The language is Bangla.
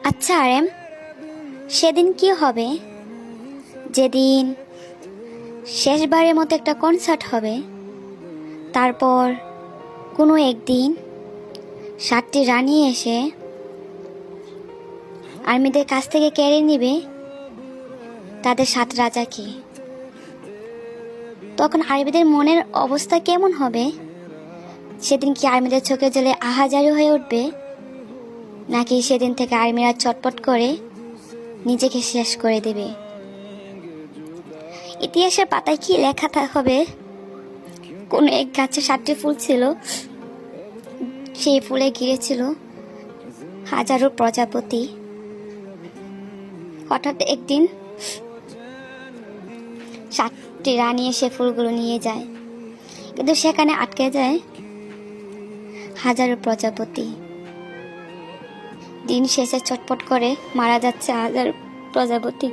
আচ্ছা আরেম, সেদিন কি হবে যেদিন শেষবারের মতো একটা কনসার্ট হবে? তারপর কোনো একদিন 7টি রানী এসে আর্মিদের কাছ থেকে কেড়ে নিবে তাদের 7 রাজাকে। তখন আর্মিদের মনের অবস্থা কেমন হবে? সেদিন কি আর্মিদের চোখে জলে আহাজারি হয়ে উঠবে, নাকি সেদিন থেকে আর্মিরা চটপট করে নিজেকে শেষ করে দেবে? ইতিহাসের পাতায় কি লেখা হবে? কোন এক গাছে 7টি ফুল ছিল, সেই ফুলে ঘিরেছিল হাজারো প্রজাপতি। হঠাৎ একদিন 7টি রানী এসে ফুলগুলো নিয়ে যায়, কিন্তু সেখানে আটকে যায় হাজারো প্রজাপতি। দিন শেষে চটপট করে মারা যাচ্ছে হাজার প্রজাপতি।